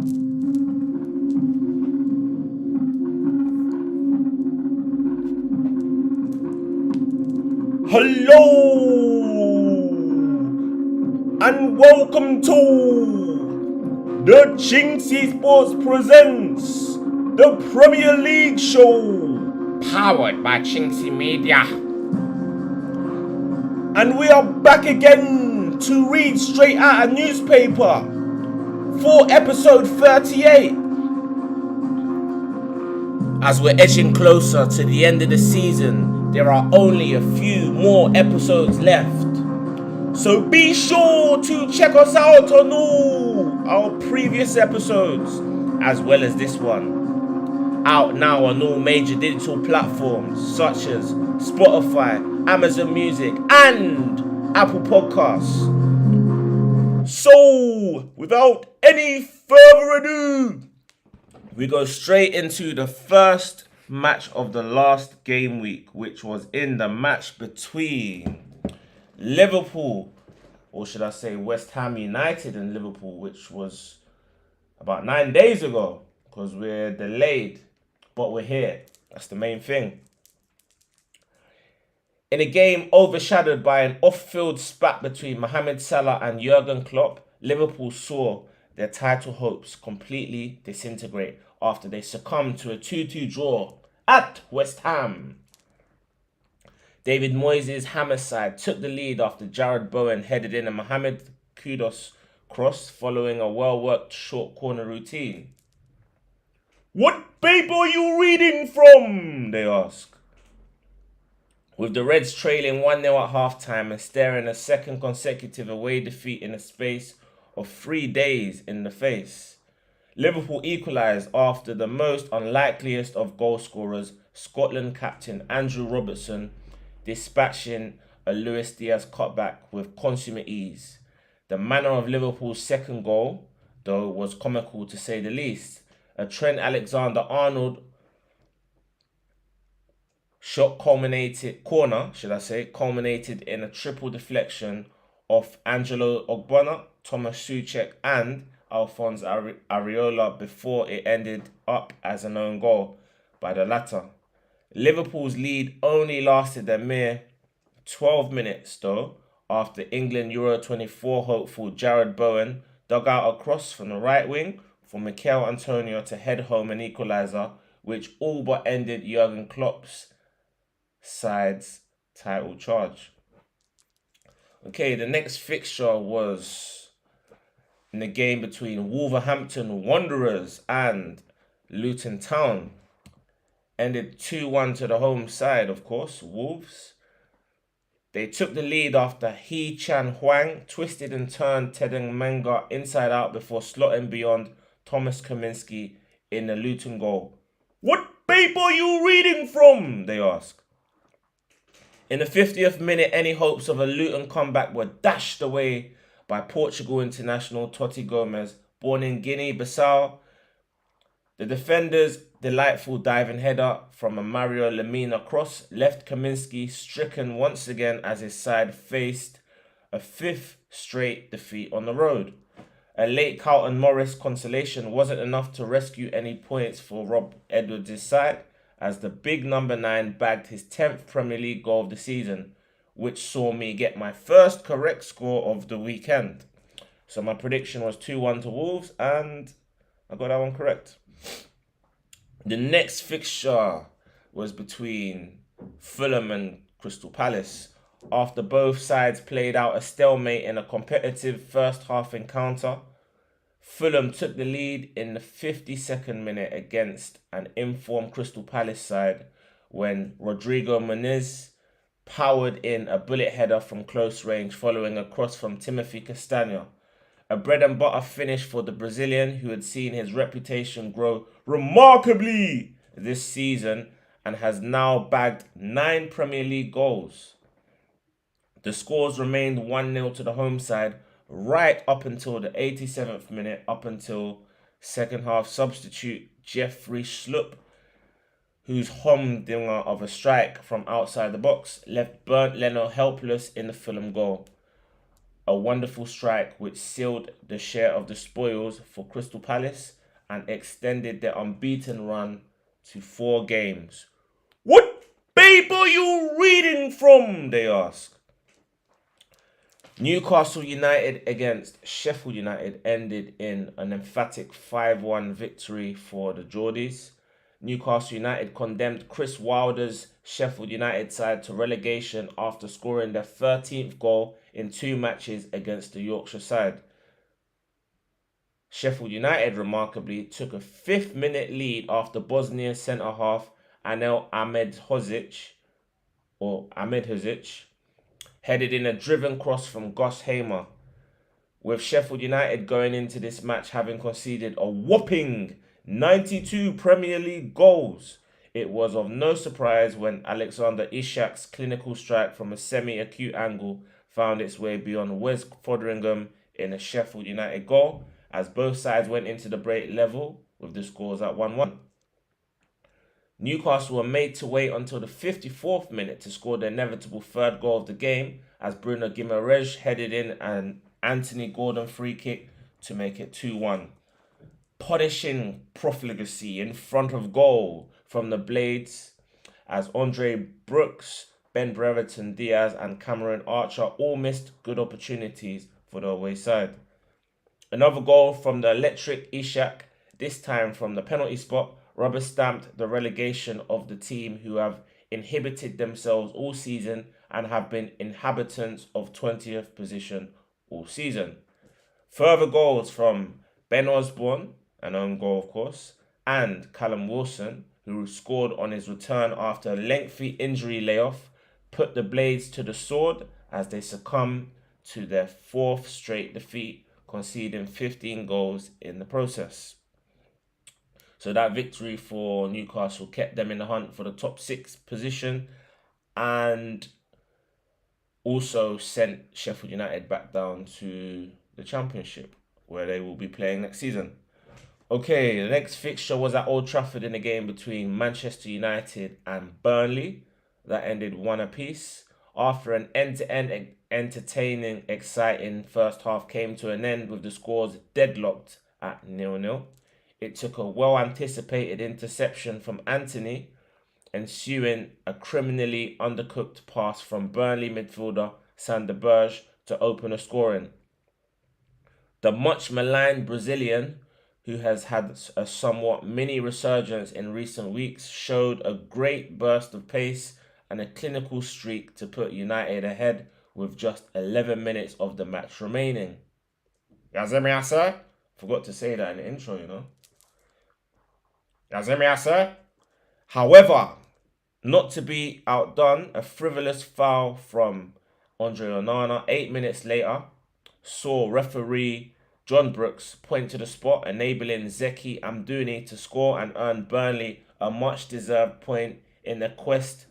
Hello and welcome to the Chinksey Sports Presents, the Premier League show, powered by chinkseyMEDIA. And we are back again to read straight out a newspaper for episode 38. As we're edging closer to the end of the season, there are only a few more episodes left. So be sure to check us out on all our previous episodes, as well as this one. Out now on all major digital platforms such as Spotify, Amazon Music, and Apple Podcasts. So, without any further ado, we go straight into the first match of the last game week, which was in the match between Liverpool, or should I say West Ham United and Liverpool, which was about 9 days ago, because we're delayed, but we're here. That's the main thing. In a game overshadowed by an off-field spat between Mohamed Salah and Jurgen Klopp, Liverpool saw their title hopes completely disintegrate after they succumbed to a 2-2 draw at West Ham. David Moyes' Hammer side took the lead after Jarrod Bowen headed in a Mohamed Kudus cross following a well-worked short corner routine. "What paper are you reading from?" they ask. With the Reds trailing 1-0 at half-time and staring a second consecutive away defeat in a space of 3 days in the face, Liverpool equalised after the most unlikeliest of goal scorers, Scotland captain Andrew Robertson, dispatching a Luis Diaz cutback with consummate ease. The manner of Liverpool's second goal, though, was comical to say the least. A Trent Alexander-Arnold shot culminated in a triple deflection off Angelo Ogbonna, Thomas Souček and Alphonse Areola before it ended up as an own goal by the latter. Liverpool's lead only lasted a mere 12 minutes though, after England Euro 24 hopeful Jarrod Bowen dug out a cross from the right wing for Mikel Antonio to head home an equaliser, which all but ended Jurgen Klopp's side's title charge. Okay, the next fixture was in the game between Wolverhampton Wanderers and Luton Town. Ended 2-1 to the home side, of course, Wolves. They took the lead after Hee Chan Hwang twisted and turned Tedeng Menga inside out before slotting beyond Thomas Kaminski in the Luton goal. "What paper are you reading from?" they ask. In the 50th minute, any hopes of a Luton comeback were dashed away by Portugal international Totti Gomes, born in Guinea-Bissau. The defender's delightful diving header from a Mario Lemina cross left Kaminski stricken once again as his side faced a fifth straight defeat on the road. A late Carlton Morris consolation wasn't enough to rescue any points for Rob Edwards' side, as the big number 9 bagged his 10th Premier League goal of the season, which saw me get my first correct score of the weekend. So my prediction was 2-1 to Wolves, and I got that one correct. The next fixture was between Fulham and Crystal Palace. After both sides played out a stalemate in a competitive first half encounter, Fulham took the lead in the 52nd minute against an informed Crystal Palace side when Rodrigo Muniz powered in a bullet header from close range following a cross from Timothy Castagne. A bread and butter finish for the Brazilian, who had seen his reputation grow remarkably this season and has now bagged 9 Premier League goals. The scores remained 1-0 to the home side right up until the 87th minute, up until second half substitute Jeffrey Schlupp, whose humdinger of a strike from outside the box left Bernd Leno helpless in the Fulham goal. a wonderful strike which sealed the share of the spoils for Crystal Palace and extended their unbeaten run to 4 games. What paper are you reading from? They ask. Newcastle United against Sheffield United ended in an emphatic 5-1 victory for the Geordies. Newcastle United condemned Chris Wilder's Sheffield United side to relegation after scoring their 13th goal in 2 matches against the Yorkshire side. Sheffield United remarkably took a 5th-minute lead after Bosnian centre-half Anel Ahmedhodzic headed in a driven cross from Gus Hamer, with Sheffield United going into this match having conceded a whopping 92 Premier League goals. It was of no surprise when Alexander Ishak's clinical strike from a semi-acute angle found its way beyond Wes Foderingham in a Sheffield United goal, as both sides went into the break level with the scores at 1-1. Newcastle were made to wait until the 54th minute to score the inevitable 3rd goal of the game as Bruno Guimaraes headed in an Anthony Gordon free kick to make it 2-1. Punishing profligacy in front of goal from the Blades as Andre Brooks, Ben Brereton Diaz and Cameron Archer all missed good opportunities for the away side. Another goal from the electric Ishak, this time from the penalty spot, rubber-stamped the relegation of the team who have inhibited themselves all season and have been inhabitants of 20th position all season. Further goals from Ben Osborne, an own goal of course, and Callum Wilson, who scored on his return after a lengthy injury layoff, put the Blades to the sword as they succumb to their 4th straight defeat, conceding 15 goals in the process. So that victory for Newcastle kept them in the hunt for the top 6 position and also sent Sheffield United back down to the Championship, where they will be playing next season. Okay, the next fixture was at Old Trafford in a game between Manchester United and Burnley that ended 1 apiece. After an end-to-end entertaining, exciting first half came to an end with the scores deadlocked at 0-0. It took a well-anticipated interception from Anthony, ensuing a criminally undercooked pass from Burnley midfielder Sander Berge to open the scoring. The much-maligned Brazilian, who has had a somewhat mini resurgence in recent weeks, showed a great burst of pace and a clinical streak to put United ahead with just 11 minutes of the match remaining. Yazemi sir? Forgot to say that in the intro, you know. Yazemi sir? However, not to be outdone, a frivolous foul from Andre Onana 8 minutes later saw referee John Brooks point to the spot, enabling Zeki Amdouni to score and earn Burnley a much-deserved point in the quest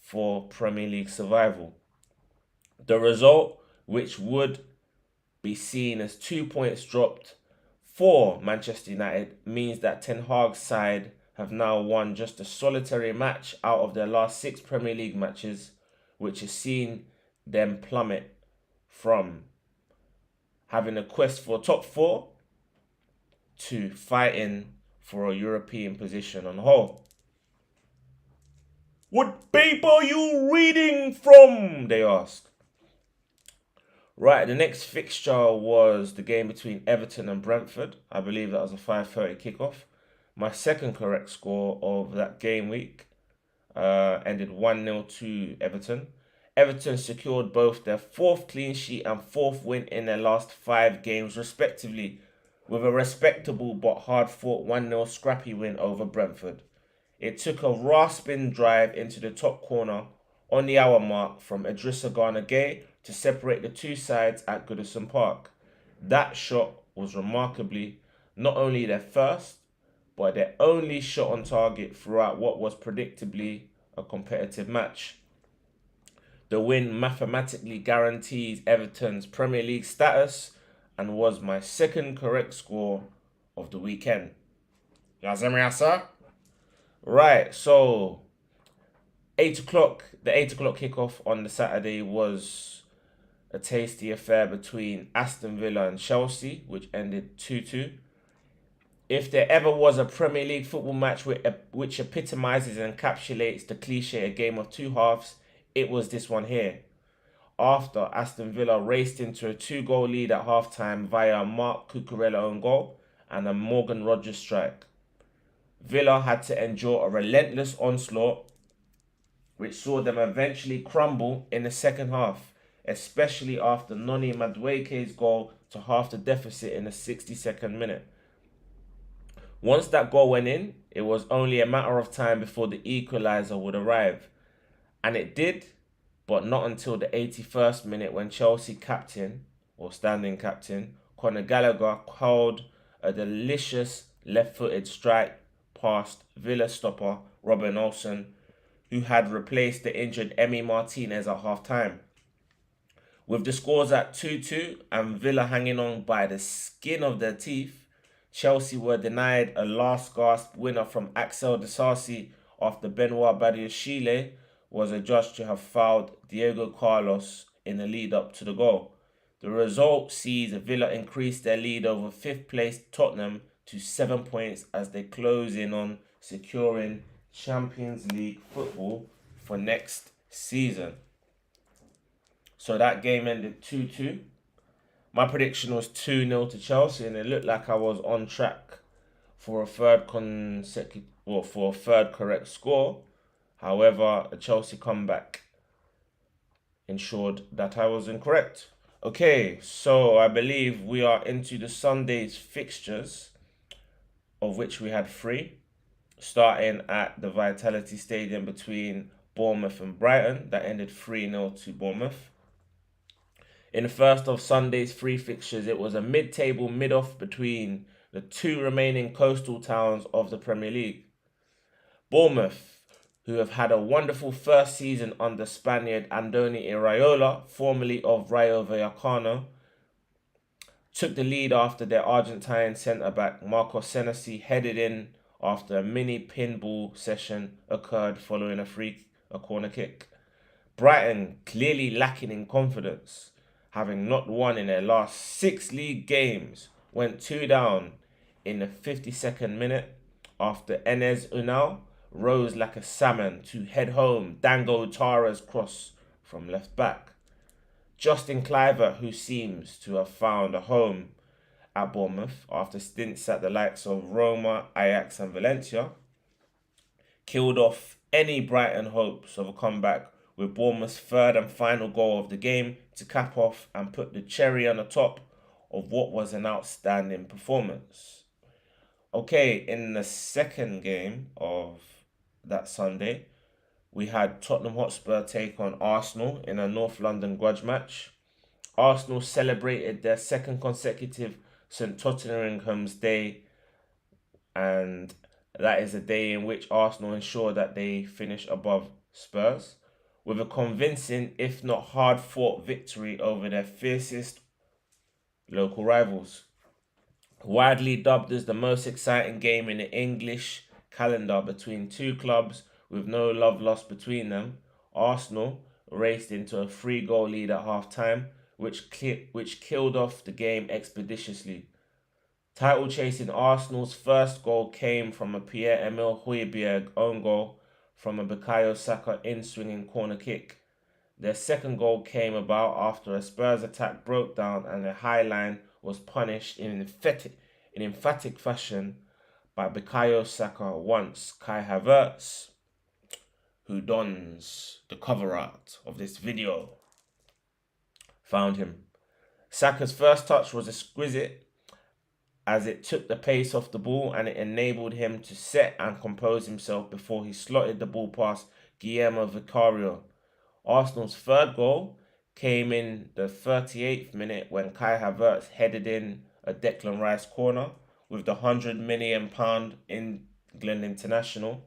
for Premier League survival. The result, which would be seen as 2 points dropped for Manchester United, means that Ten Hag's side have now won just a solitary match out of their last 6 Premier League matches, which has seen them plummet from having a quest for top 4 to fighting for a European position on the whole. What paper are you reading from? They asked. Right, the next fixture was the game between Everton and Brentford. I believe that was a 5:30 kickoff. My second correct score of that game week ended 1-0 to Everton. Everton secured both their 4th clean sheet and 4th win in their last 5 games respectively, with a respectable but hard-fought 1-0 scrappy win over Brentford. It took a rasping drive into the top corner on the hour mark from Idrissa Gana Gueye to separate the two sides at Goodison Park. That shot was remarkably not only their first, but their only shot on target throughout what was predictably a competitive match. The win mathematically guarantees Everton's Premier League status and was my second correct score of the weekend. Yazemi, right, so the 8 o'clock kickoff on the Saturday was a tasty affair between Aston Villa and Chelsea, which ended 2-2. If there ever was a Premier League football match which epitomises and encapsulates the cliche a game of two halves, it was this one here. After Aston Villa raced into a 2-goal lead at halftime via a Mark Cucurella own goal and a Morgan Rogers strike, Villa had to endure a relentless onslaught which saw them eventually crumble in the second half, especially after Noni Madueke's goal to half the deficit in the 62nd minute. Once that goal went in, it was only a matter of time before the equaliser would arrive. And it did, but not until the 81st minute when Chelsea captain, or standing captain, Conor Gallagher called a delicious left-footed strike past Villa stopper Robin Olsen, who had replaced the injured Emi Martinez at half-time. With the scores at 2-2 and Villa hanging on by the skin of their teeth, Chelsea were denied a last-gasp winner from Axel Disasi after Benoit Badiashile was adjudged to have fouled Diego Carlos in the lead-up to the goal. The result sees Villa increase their lead over fifth-placed Tottenham to 7 points as they close in on securing Champions League football for next season. So that game ended 2-2. My prediction was 2-0 to Chelsea, and it looked like I was on track for a third correct score. However, a Chelsea comeback ensured that I was incorrect. Okay, so I believe we are into the Sunday's fixtures, of which we had 3, starting at the Vitality Stadium between Bournemouth and Brighton. That ended 3-0 to Bournemouth. In the first of Sunday's 3 fixtures, it was a mid-table mid-off between the 2 remaining coastal towns of the Premier League. Bournemouth, who have had a wonderful first season under Spaniard Andoni Iraola, formerly of Rayo Vallecano, took the lead after their Argentine centre-back Marco Senesi headed in after a mini pinball session occurred following a corner kick. Brighton, clearly lacking in confidence, having not won in their last 6 league games, went 2 down in the 52nd minute after Enes Unal rose like a salmon to head home Dango Tara's cross from left back. Justin Cliver, who seems to have found a home at Bournemouth after stints at the likes of Roma, Ajax and Valencia, killed off any Brighton hopes of a comeback with Bournemouth's third and final goal of the game to cap off and put the cherry on the top of what was an outstanding performance. Okay, in the second game of that Sunday, we had Tottenham Hotspur take on Arsenal in a North London grudge match. Arsenal celebrated their second consecutive St Tottenham's Day, and that is a day in which Arsenal ensure that they finish above Spurs, with a convincing, if not hard-fought victory over their fiercest local rivals. Widely dubbed as the most exciting game in the English calendar between 2 clubs with no love lost between them, Arsenal raced into a 3-goal lead at half-time, which killed off the game expeditiously. Title-chasing Arsenal's first goal came from a Pierre-Emile Højbjerg own goal from a Bukayo Saka in-swinging corner kick. Their second goal came about after a Spurs attack broke down and the high line was punished in emphatic fashion by Bukayo Saka once Kai Havertz, who dons the cover art of this video, found him. Saka's first touch was exquisite as it took the pace off the ball and it enabled him to set and compose himself before he slotted the ball past Guillermo Vicario. Arsenal's third goal came in the 38th minute when Kai Havertz headed in a Declan Rice corner, with the £100 million England international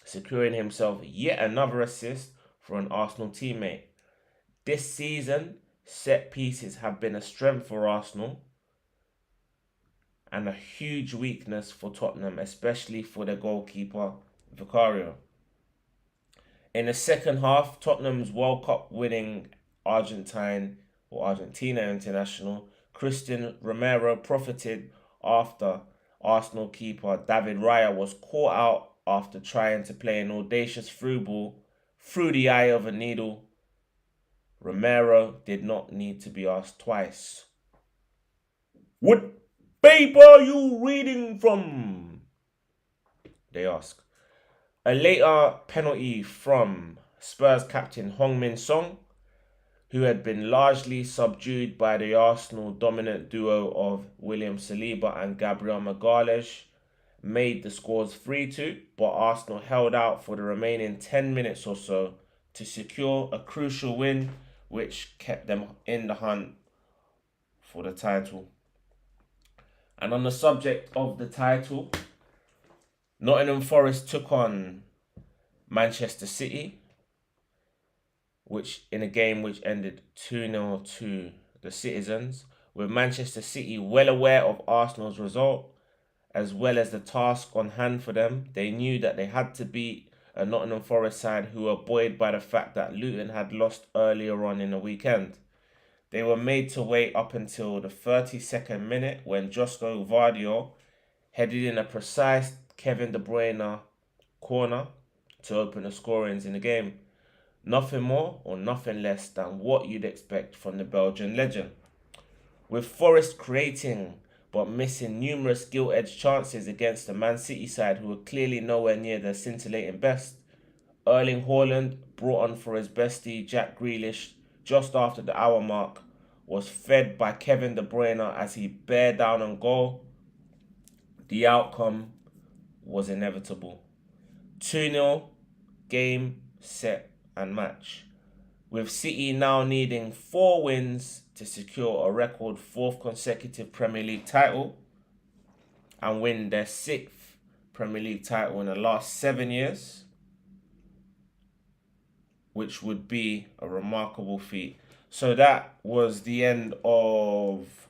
securing himself yet another assist for an Arsenal teammate. This season, set pieces have been a strength for Arsenal and a huge weakness for Tottenham, especially for their goalkeeper, Vicario. In the second half, Tottenham's World Cup winning Argentine or Argentina international, Christian Romero profited after Arsenal keeper David Raya was caught out after trying to play an audacious through ball through the eye of a needle. Romero did not need to be asked twice. What paper are you reading from? They ask. A later penalty from Spurs captain Heung-min Son, who had been largely subdued by the Arsenal dominant duo of William Saliba and Gabriel Magalhaes, made the scores 3-2, but Arsenal held out for the remaining 10 minutes or so to secure a crucial win, which kept them in the hunt for the title. And on the subject of the title, Nottingham Forest took on Manchester City, which in a game which ended 2-0 to the Citizens, with Manchester City well aware of Arsenal's result, as well as the task on hand for them. They knew that they had to beat a Nottingham Forest side who were buoyed by the fact that Luton had lost earlier on in the weekend. They were made to wait up until the 32nd minute when Josko Vardio headed in a precise Kevin De Bruyne corner to open the scorings in the game. Nothing more or nothing less than what you'd expect from the Belgian legend. With Forest creating but missing numerous gilt-edged chances against the Man City side who were clearly nowhere near their scintillating best, Erling Haaland, brought on for his bestie Jack Grealish just after the hour mark, was fed by Kevin De Bruyne as he bared down on goal. The outcome was inevitable. 2-0, game, set and match, with City now needing 4 wins to secure a record 4th consecutive Premier League title and win their 6th Premier League title in the last 7 years, which would be a remarkable feat. So that was the end of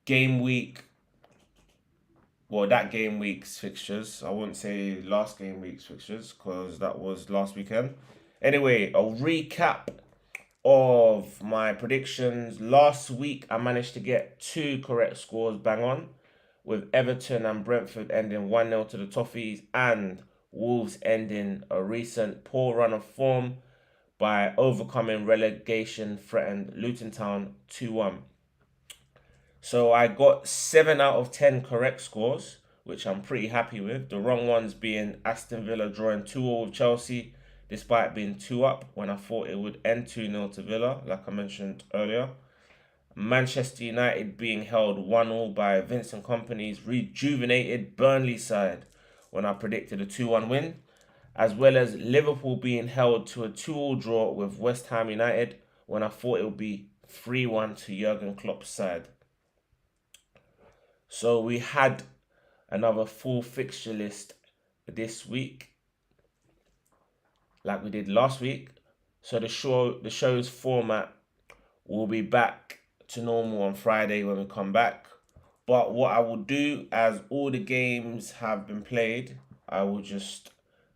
game week's fixtures. I wouldn't say last game week's fixtures because that was last weekend. Anyway, a recap of my predictions. Last week, I managed to get 2 correct scores bang on, with Everton and Brentford ending 1-0 to the Toffees and Wolves ending a recent poor run of form by overcoming relegation-threatened Luton Town 2-1. So I got 7 out of 10 correct scores, which I'm pretty happy with. The wrong ones being Aston Villa drawing 2-2 with Chelsea, despite being 2 up when I thought it would end 2-0 to Villa, like I mentioned earlier. Manchester United being held 1-1 by Vincent Kompany's rejuvenated Burnley side when I predicted a 2-1 win, as well as Liverpool being held to a 2-2 draw with West Ham United when I thought it would be 3-1 to Jurgen Klopp's side. So we had another full fixture list this week, like we did last week. So the show's format will be back to normal on Friday when we come back. But what I will do, as all the games have been played, I will just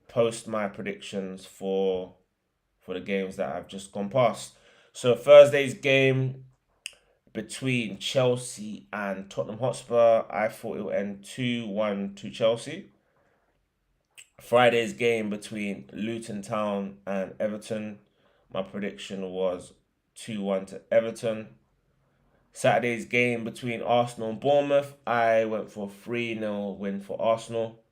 post my predictions for the games that I've just gone past. So Thursday's game between Chelsea and Tottenham Hotspur, I thought it would end 2-1 to Chelsea. Friday's game between Luton Town and Everton, my prediction was 2-1 to Everton. Saturday's game between Arsenal and Bournemouth, I went for a 3-0 win for Arsenal.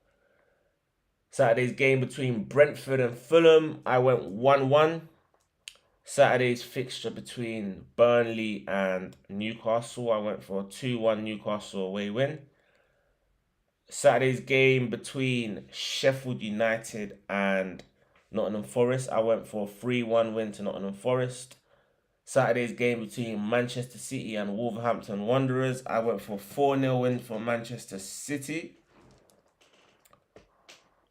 Saturday's game between Brentford and Fulham, I went 1-1. Saturday's fixture between Burnley and Newcastle, I went for a 2-1 Newcastle away win. Saturday's game between Sheffield United and Nottingham Forest, I went for a 3-1 win to Nottingham Forest. Saturday's game between Manchester City and Wolverhampton Wanderers, I went for a 4-0 win for Manchester City.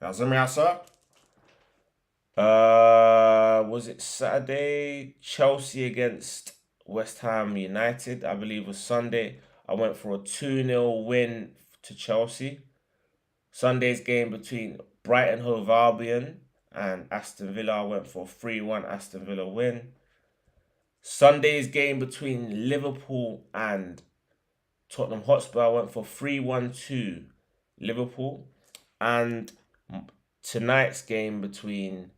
Was it Saturday? Chelsea against West Ham United, I believe was Sunday. I went for a 2-0 win to Chelsea. Sunday's game between Brighton Hove Albion and Aston Villa, I went for a 3-1 Aston Villa win. Sunday's game between Liverpool and Tottenham Hotspur, I went for 3-1-2 Liverpool. And tonight's game between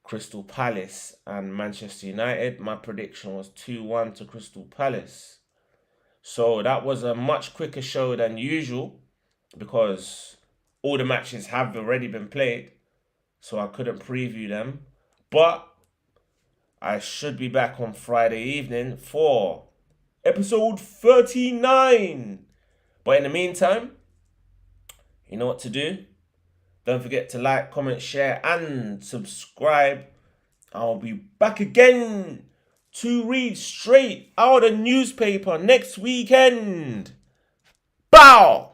Crystal Palace and Manchester United, my prediction was 2-1 to Crystal Palace. So that was a much quicker show than usual because all the matches have already been played, so I couldn't preview them. But I should be back on Friday evening for episode 39. But in the meantime, you know what to do. Don't forget to like, comment, share, and subscribe. I'll be back again to read straight out of the newspaper next weekend. Bow!